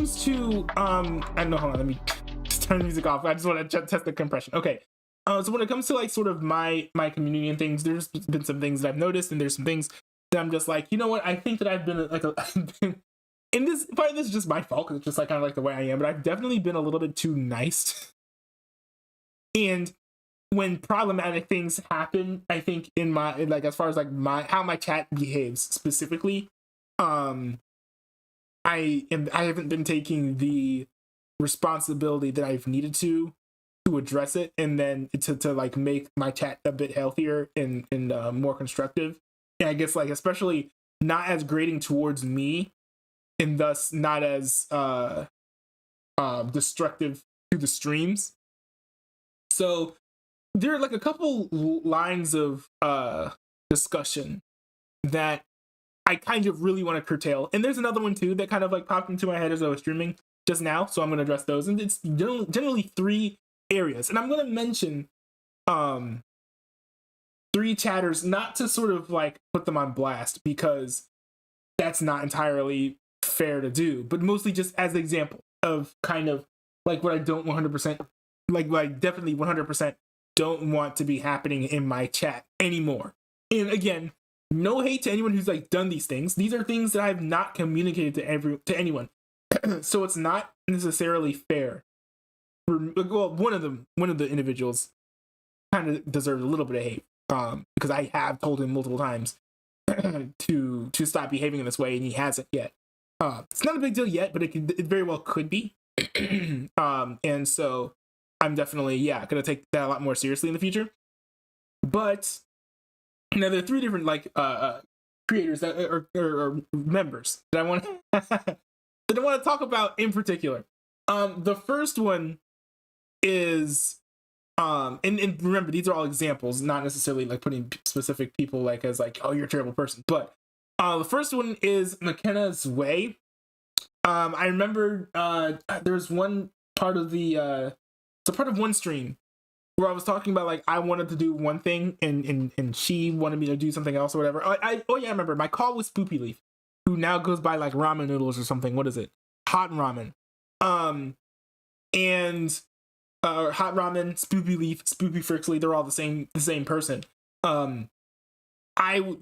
comes to I know, hold on, let me just turn the music off. I just want to test the compression. Okay. So when it comes to like sort of my community and things, there's been some things that I've noticed, and there's some things that I'm just like, you know what? I think that I've been like in this part of this is just my fault because it's just like kind of like the way I am, but I've definitely been a little bit too nice. And when problematic things happen, I think in my like as far as like my how my chat behaves specifically, I haven't been taking the responsibility that I've needed to address it, and then to like make my chat a bit healthier and more constructive. And I guess like especially not as grading towards me, and thus not as destructive to the streams. So there are like a couple lines of discussion that I kind of really want to curtail, and there's another one too that kind of like popped into my head as I was streaming just now, so I'm going to address those. And it's generally three areas, and I'm going to mention three chatters, not to sort of like put them on blast because that's not entirely fair to do, but mostly just as an example of kind of like what I don't 100% like definitely 100% don't want to be happening in my chat anymore. And again, no hate to anyone who's like done these things. These are things that I've not communicated to anyone. So it's not necessarily fair. Well, one of the individuals kind of deserves a little bit of hate because I have told him multiple times to stop behaving in this way, and he hasn't yet. It's not a big deal yet, but it very well could be. And so I'm definitely gonna take that a lot more seriously in the future. But now there are three different like creators that or members that I want that I want to talk about in particular. The first one is and remember, these are all examples, not necessarily like putting specific people like as like, oh, you're a terrible person. But the first one is McKenna Zwei. I remember there was one part of the it's a part of one stream where I was talking about like I wanted to do one thing and she wanted me to do something else or whatever. I remember my call was Spoopy Leaf, who now goes by like ramen noodles or something. What is it? Hot ramen. And Hot Ramen, Spoopy Leaf, Spoopy Frixley, they're all the same person. I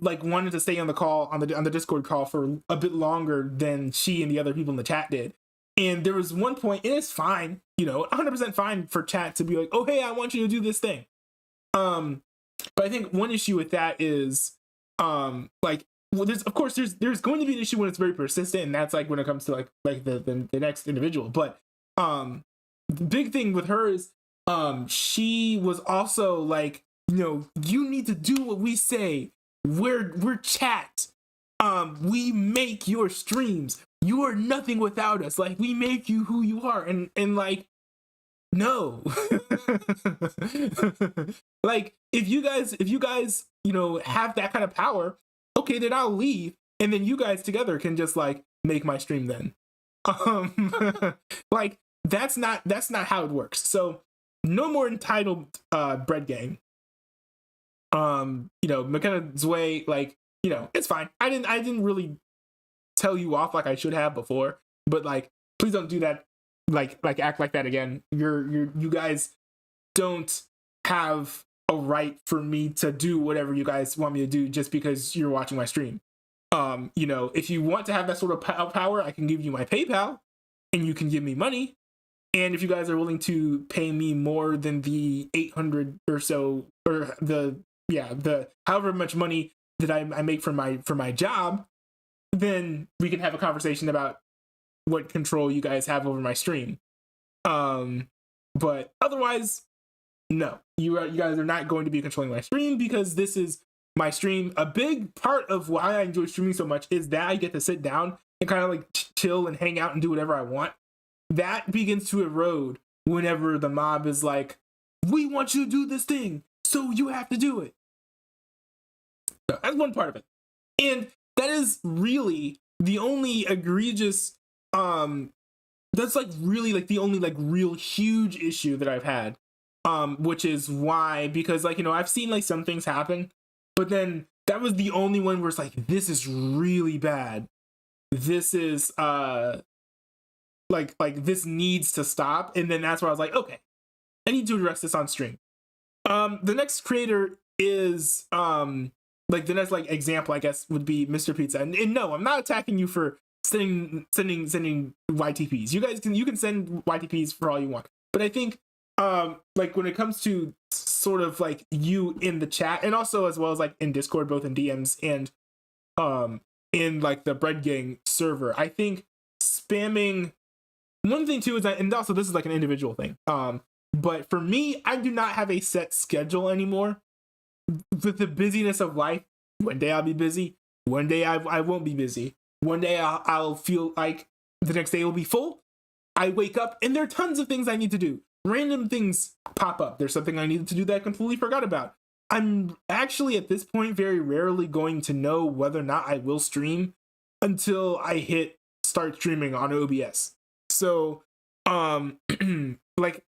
like wanted to stay on the call on the Discord call for a bit longer than she and the other people in the chat did. And there was one point, and it's fine, 100% fine for chat to be like, oh, hey, I want you to do this thing. But I think one issue with that is like, well, there's going to be an issue when it's very persistent, and that's like when it comes to like the next individual. But the big thing with her is she was also like, you need to do what we say. We're chat. We make your streams. You are nothing without us. Like, we make you who you are. And like, no. Like, if you guys have that kind of power, okay, then I'll leave, and then you guys together can just like make my stream then. Like, that's not how it works. So no more entitled bread gang. McKenna Zwei, like, it's fine. I didn't really tell you off like I should have before, but like, please don't do that. Like act like that again. You guys don't have a right for me to do whatever you guys want me to do just because you're watching my stream. If you want to have that sort of power, I can give you my PayPal and you can give me money. And if you guys are willing to pay me more than the 800 or so, or the however much money that I make for my job, then we can have a conversation about what control you guys have over my stream. But otherwise, no, you guys are not going to be controlling my stream because this is my stream. A big part of why I enjoy streaming so much is that I get to sit down and kind of like chill and hang out and do whatever I want. That begins to erode whenever the mob is like, we want you to do this thing, so you have to do it. So that's one part of it. And that is really the only egregious, that's like really like the only like real huge issue that I've had. Which is why, because like, I've seen like some things happen, but then that was the only one where it's like, this is really bad. This is, like this needs to stop. And then that's where I was like, okay, I need to address this on stream. The next creator is like the next like example, I guess, would be Mr. Pizza. And no, I'm not attacking you for sending YTPs. You can send YTPs for all you want. But I think like when it comes to sort of like you in the chat, and also as well as like in Discord, both in DMs and in like the Bread Gang server, I think spamming, one thing too is that, and also this is like an individual thing, but for me, I do not have a set schedule anymore. With the busyness of life, one day I'll be busy, one day I won't be busy, one day I'll feel like the next day will be full. I wake up and there are tons of things I need to do. Random things pop up. There's something I needed to do that I completely forgot about. I'm actually at this point very rarely going to know whether or not I will stream until I hit start streaming on OBS. So like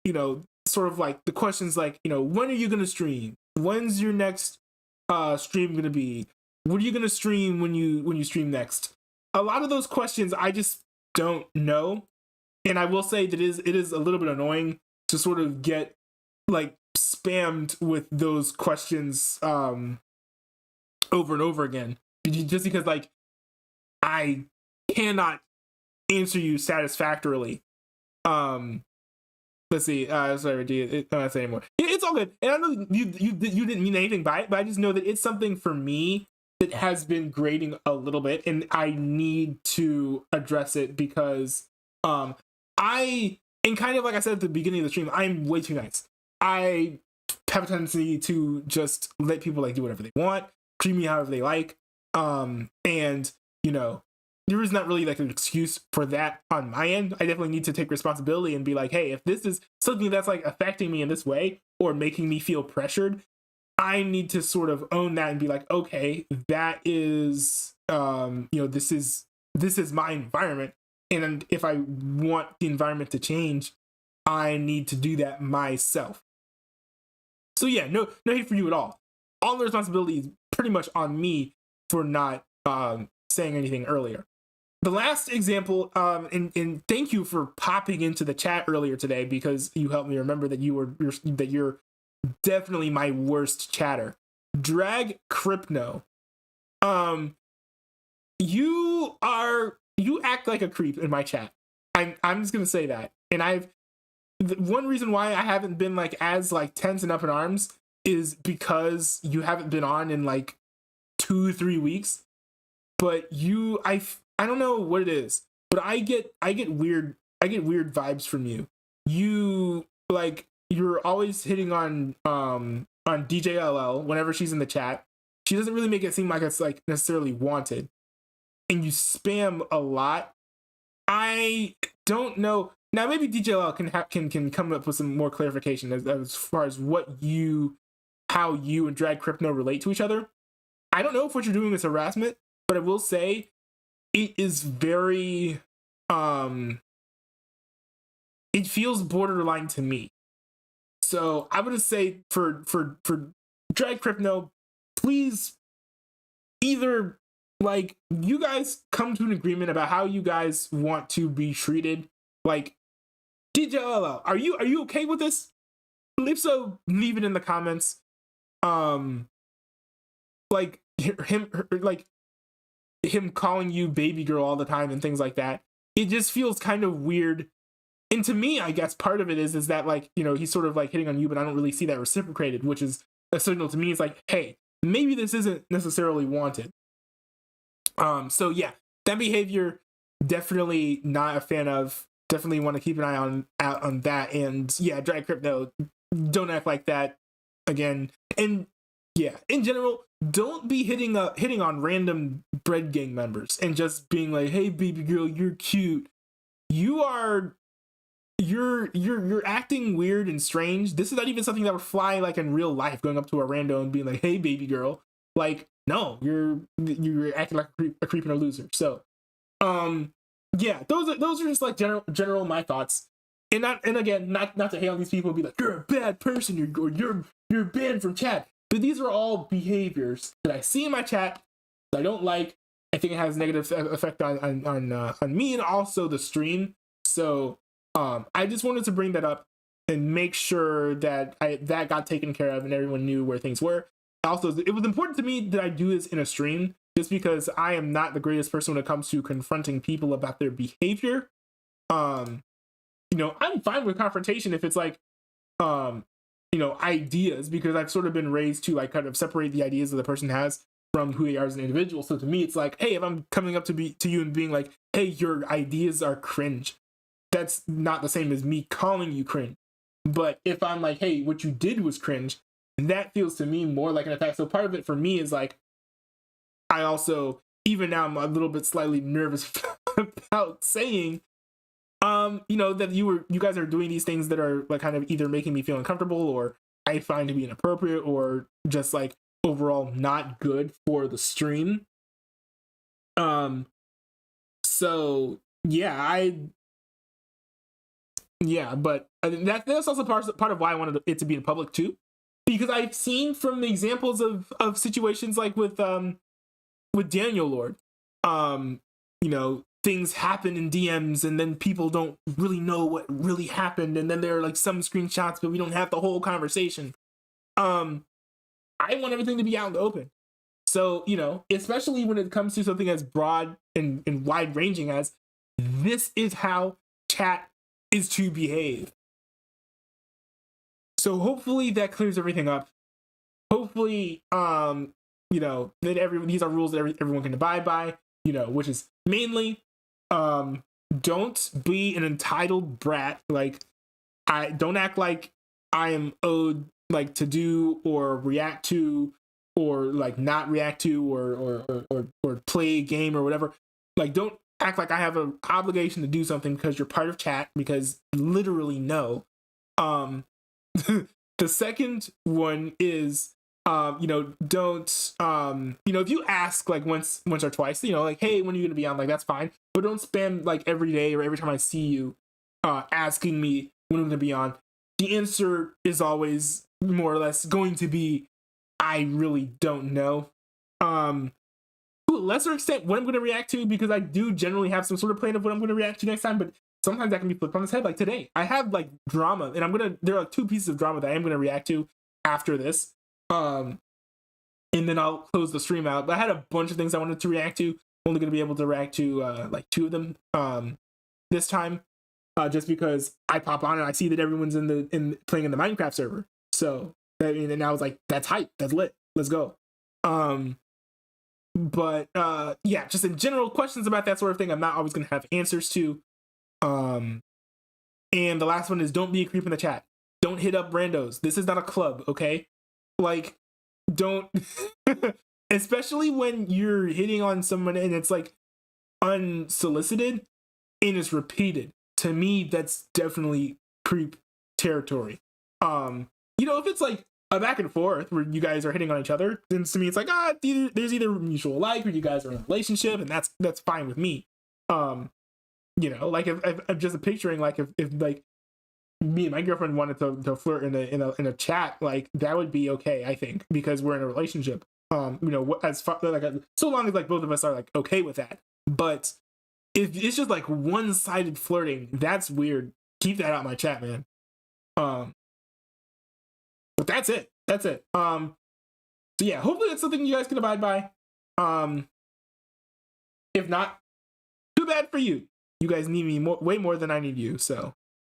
you know, sort of like the questions like, you know, when are you gonna stream? When's your next stream gonna be? What are you gonna stream when you stream next? A lot of those questions I just don't know. And I will say that it is a little bit annoying to sort of get like spammed with those questions over and over again, just because like I cannot answer you satisfactorily. Let's see. Sorry, I don't say anymore. It's all good. And I know you didn't mean anything by it, but I just know that it's something for me that has been grating a little bit, and I need to address it because and kind of like I said at the beginning of the stream, I'm way too nice. I have a tendency to just let people like do whatever they want, treat me however they like. And you know, there is not really like an excuse for that on my end. I definitely need to take responsibility and be like, hey, if this is something that's like affecting me in this way or making me feel pressured, I need to sort of own that and be like, okay, that is you know, this is my environment. And if I want the environment to change, I need to do that myself. So yeah, no hate for you at all. All the responsibility is pretty much on me for not saying anything earlier. The last example, and thank you for popping into the chat earlier today because you helped me remember that you're definitely my worst chatter. Drag Crypno. You act like a creep in my chat. I'm just gonna say that. And one reason why I haven't been like as like tense and up in arms is because you haven't been on in like 2-3 weeks. But I don't know what it is, but I get weird vibes from you. You like, you're always hitting on DJLL whenever she's in the chat. She doesn't really make it seem like it's like necessarily wanted. And you spam a lot. I don't know. Now maybe DJLL can come up with some more clarification as far as how you and Drag Crypno relate to each other. I don't know if what you're doing is harassment, but I will say it is very it feels borderline to me. So I would say for Drag Crypno, please either like you guys come to an agreement about how you guys want to be treated. Like DJLL, are you okay with this? If so, leave it in the comments. Like him calling you baby girl all the time and things like that. It just feels kind of weird. And to me, I guess part of it is that like, you know, he's sort of like hitting on you, but I don't really see that reciprocated, which is a signal to me. It's like, hey, maybe this isn't necessarily wanted. So yeah, that behavior, definitely not a fan of. Definitely want to keep an eye out on that. And yeah, Drag Crypto, don't act like that again. And yeah, in general, don't be hitting on random Bread Gang members and just being like, hey baby girl, you're cute. You're acting weird and strange. This is not even something that would fly like in real life, going up to a rando and being like, hey baby girl. Like, no, you're acting like a creep and a loser. So yeah, those are just like general my thoughts. And again, not to hate on these people and be like, you're a bad person, or you're banned from chat. But these are all behaviors that I see in my chat that I don't like. I think it has negative effect on me and also the stream. So I just wanted to bring that up and make sure that that got taken care of and everyone knew where things were. Also, it was important to me that I do this in a stream just because I am not the greatest person when it comes to confronting people about their behavior. You know, I'm fine with confrontation if it's like, you know, ideas, because I've sort of been raised to like kind of separate the ideas that the person has from who they are as an individual. So to me, it's like, hey, if I'm coming up to you and being like, hey, your ideas are cringe, that's not the same as me calling you cringe. But if I'm like, hey, what you did was cringe, that feels to me more like an attack. So part of it for me is like, I also, even now, I'm a little bit slightly nervous about saying, you know, that you guys are doing these things that are like kind of either making me feel uncomfortable or I find to be inappropriate or just like overall not good for the stream. So yeah, but that's also part of why I wanted it to be in public too, because I've seen from the examples of situations like with Daniel Lord, you know, things happen in DMs and then people don't really know what really happened, and then there are like some screenshots, but we don't have the whole conversation. I want everything to be out in the open. So, you know, especially when it comes to something as broad and wide ranging as this is how chat is to behave. So hopefully that clears everything up. Hopefully, you know, that these are rules that everyone can abide by, you know, which is mainly, don't be an entitled brat. Like, I don't act like I am owed like to do or react to or like not react to or play a game or whatever. Like, don't act like I have an obligation to do something because you're part of chat, because literally no. The second one is, you know, don't, you know, if you ask like once or twice, you know, like, hey, when are you gonna be on? Like, that's fine, but don't spam like every day or every time I see you asking me when I'm gonna be on. The answer is always more or less going to be, I really don't know. To a lesser extent, what I'm going to react to, because I do generally have some sort of plan of what I'm going to react to next time, but sometimes that can be flipped on its head. Like today, I have like drama, and there are like 2 pieces of drama that I am going to react to after this. And then I'll close the stream out. But I had a bunch of things I wanted to react to. I'm only going to be able to react to like 2 of them this time, just because I pop on and I see that everyone's playing in the Minecraft server. So and I was like, that's hype, that's lit, let's go. But yeah, just in general, questions about that sort of thing I'm not always going to have answers to. And the last one is, don't be a creep in the chat. Don't hit up randos. This is not a club, okay? Like, don't especially when you're hitting on someone and it's like unsolicited and it's repeated. To me, that's definitely creep territory. You know, if it's like a back and forth where you guys are hitting on each other, then to me it's like, there's either mutual like or you guys are in a relationship, and that's fine with me. You know, like if I'm just picturing like if like me and my girlfriend wanted to flirt in a chat, like that would be okay, I think, because we're in a relationship. You know, as far like so long as like both of us are like okay with that. But if it's just like one-sided flirting, that's weird. Keep that out of my chat, man. But that's it. So yeah, hopefully that's something you guys can abide by. If not, too bad for you. You guys need me way more than I need you. So